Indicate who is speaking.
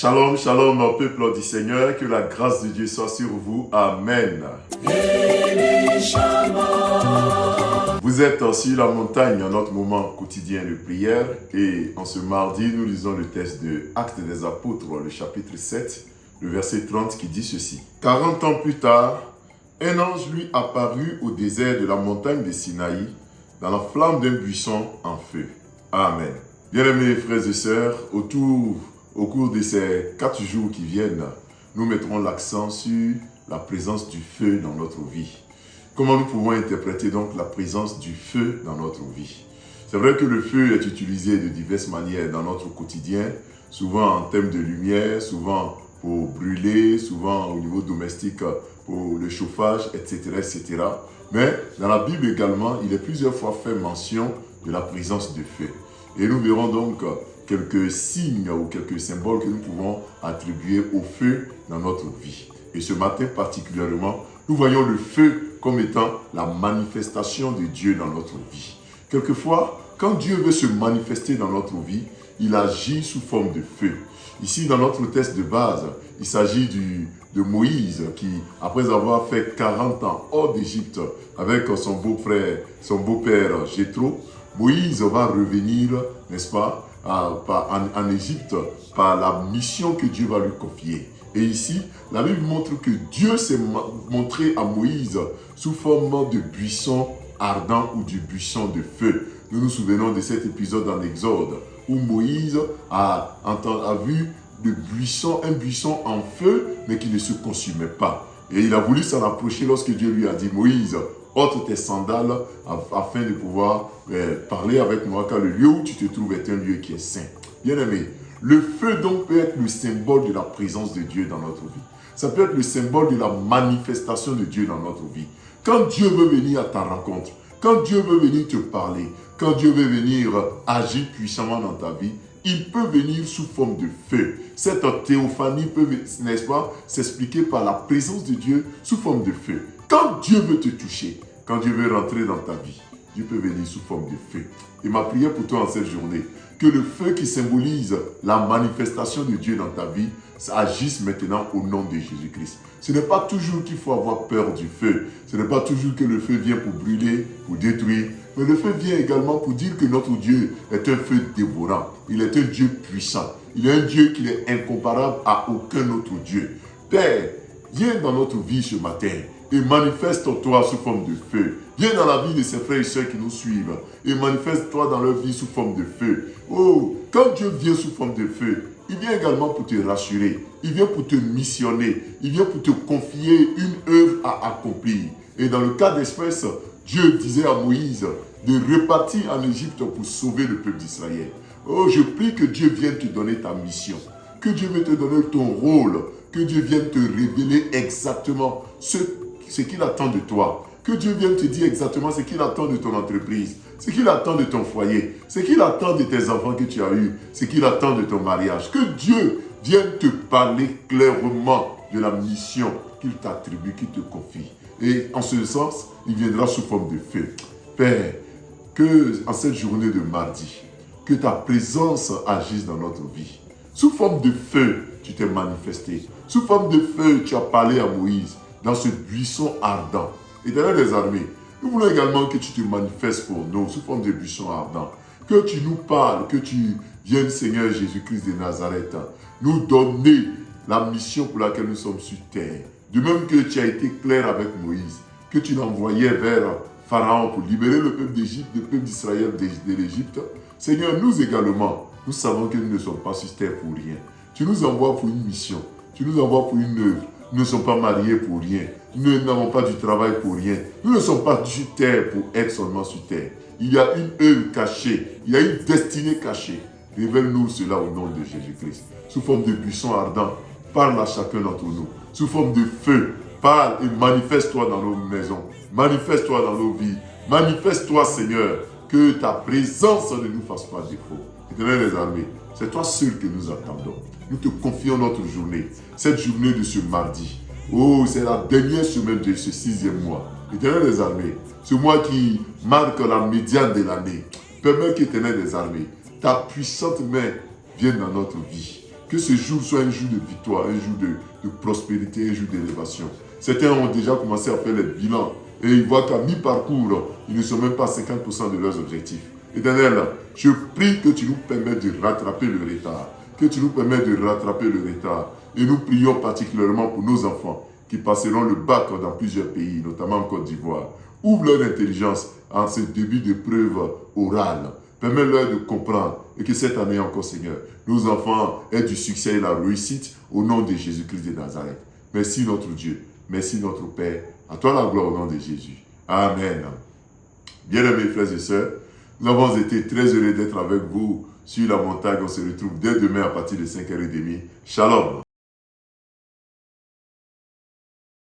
Speaker 1: Shalom, shalom, peuple du Seigneur, que la grâce de Dieu soit sur vous. Amen. Vous êtes sur la montagne en notre moment quotidien de prière et en ce mardi, nous lisons le texte de Actes des Apôtres, le chapitre 7, le verset 30 qui dit ceci. 40 ans plus tard, un ange lui apparut au désert de la montagne de Sinaï, dans la flamme d'un buisson en feu. Amen. Bien-aimés frères et sœurs, au cours de ces 4 jours qui viennent, nous mettrons l'accent sur la présence du feu dans notre vie. Comment nous pouvons interpréter donc la présence du feu dans notre vie? C'est vrai que le feu est utilisé de diverses manières dans notre quotidien, souvent en termes de lumière, souvent pour brûler, souvent au niveau domestique pour le chauffage, etc., etc. Mais dans la Bible également, il est plusieurs fois fait mention de la présence du feu. Et nous verrons donc quelques signes ou quelques symboles que nous pouvons attribuer au feu dans notre vie. Et ce matin particulièrement, nous voyons le feu comme étant la manifestation de Dieu dans notre vie. Quelquefois, quand Dieu veut se manifester dans notre vie, il agit sous forme de feu. Ici, dans notre texte de base, il s'agit de Moïse qui, après avoir fait 40 ans hors d'Égypte avec son beau-frère, son beau-père Jéthro, Moïse va revenir, n'est-ce pas, en Égypte par la mission que Dieu va lui confier. Et ici, la Bible montre que Dieu s'est montré à Moïse sous forme de buisson ardent ou du buisson de feu. Nous nous souvenons de cet épisode en Exode où Moïse a vu un buisson en feu mais qui ne se consumait pas. Et il a voulu s'en approcher lorsque Dieu lui a dit « Moïse, ôte tes sandales afin de pouvoir parler avec moi, car le lieu où tu te trouves est un lieu qui est saint. » Bien-aimé, le feu donc peut être le symbole de la présence de Dieu dans notre vie. Ça peut être le symbole de la manifestation de Dieu dans notre vie. Quand Dieu veut venir à ta rencontre, quand Dieu veut venir te parler, quand Dieu veut venir agir puissamment dans ta vie, il peut venir sous forme de feu. Cette théophanie peut, n'est-ce pas, s'expliquer par la présence de Dieu sous forme de feu. Quand Dieu veut te toucher, quand Dieu veut rentrer dans ta vie, Dieu peut venir sous forme de feu. Et ma prière pour toi en cette journée, que le feu qui symbolise la manifestation de Dieu dans ta vie, ça agisse maintenant au nom de Jésus-Christ. Ce n'est pas toujours qu'il faut avoir peur du feu. Ce n'est pas toujours que le feu vient pour brûler, pour détruire. Mais le feu vient également pour dire que notre Dieu est un feu dévorant. Il est un Dieu puissant. Il est un Dieu qui est incomparable à aucun autre Dieu. Père, viens dans notre vie ce matin et manifeste-toi sous forme de feu. Viens dans la vie de ces frères et sœurs qui nous suivent et manifeste-toi dans leur vie sous forme de feu. Oh, quand Dieu vient sous forme de feu, il vient également pour te rassurer. Il vient pour te missionner. Il vient pour te confier une œuvre à accomplir. Et dans le cas d'espèce, Dieu disait à Moïse de repartir en Égypte pour sauver le peuple d'Israël. Oh, je prie que Dieu vienne te donner ta mission. Que Dieu vienne te donner ton rôle. Que Dieu vienne te révéler exactement ce qu'il attend de toi. Que Dieu vienne te dire exactement ce qu'il attend de ton entreprise, ce qu'il attend de ton foyer, ce qu'il attend de tes enfants que tu as eus, ce qu'il attend de ton mariage. Que Dieu vienne te parler clairement de la mission qu'il t'attribue, qu'il te confie. Et en ce sens, il viendra sous forme de feu. Père, que en cette journée de mardi, que ta présence agisse dans notre vie. Sous forme de feu, tu t'es manifesté. Sous forme de feu, tu as parlé à Moïse dans ce buisson ardent. Éternel des armées, nous voulons également que tu te manifestes pour nous sous forme de buisson ardent. Que tu nous parles, que tu viennes, Seigneur Jésus-Christ de Nazareth, nous donner la mission pour laquelle nous sommes sur terre. De même que tu as été clair avec Moïse, que tu l'envoyais vers Pharaon pour libérer le peuple d'Égypte, le peuple d'Israël de l'Égypte. Seigneur, nous également, nous savons que nous ne sommes pas sur terre pour rien. Tu nous envoies pour une mission, tu nous envoies pour une œuvre. Nous ne sommes pas mariés pour rien. Nous n'avons pas du travail pour rien. Nous ne sommes pas sur terre pour être seulement sur terre. Il y a une œuvre cachée. Il y a une destinée cachée. Révèle-nous cela au nom de Jésus-Christ. Sous forme de buisson ardent, parle à chacun d'entre nous. Sous forme de feu, parle et manifeste-toi dans nos maisons. Manifeste-toi dans nos vies. Manifeste-toi, Seigneur, que ta présence ne nous fasse pas défaut. Éternel des armées, c'est toi seul que nous attendons. Nous te confions notre journée, cette journée de ce mardi. Oh, c'est la dernière semaine de ce 6e mois. Éternel des armées, ce mois qui marque la médiane de l'année. Permets qu'Éternel des armées, ta puissante main vienne dans notre vie. Que ce jour soit un jour de victoire, un jour de prospérité, un jour d'élévation. Certains ont déjà commencé à faire les bilans et ils voient qu'à mi-parcours, ils ne sont même pas à 50% de leurs objectifs. Éternel, je prie que tu nous permettes de rattraper le retard. Que tu nous permettes de rattraper le retard. Et nous prions particulièrement pour nos enfants qui passeront le bac dans plusieurs pays, notamment en Côte d'Ivoire. Ouvre leur intelligence en ce début d'épreuve orale. Permets-leur de comprendre et que cette année encore, Seigneur, nos enfants aient du succès et la réussite au nom de Jésus-Christ de Nazareth. Merci notre Dieu. Merci notre Père. À toi la gloire au nom de Jésus. Amen. Bien-aimés frères et sœurs, nous avons été très heureux d'être avec vous sur la montagne. On se retrouve dès demain à partir de 5h30. Shalom.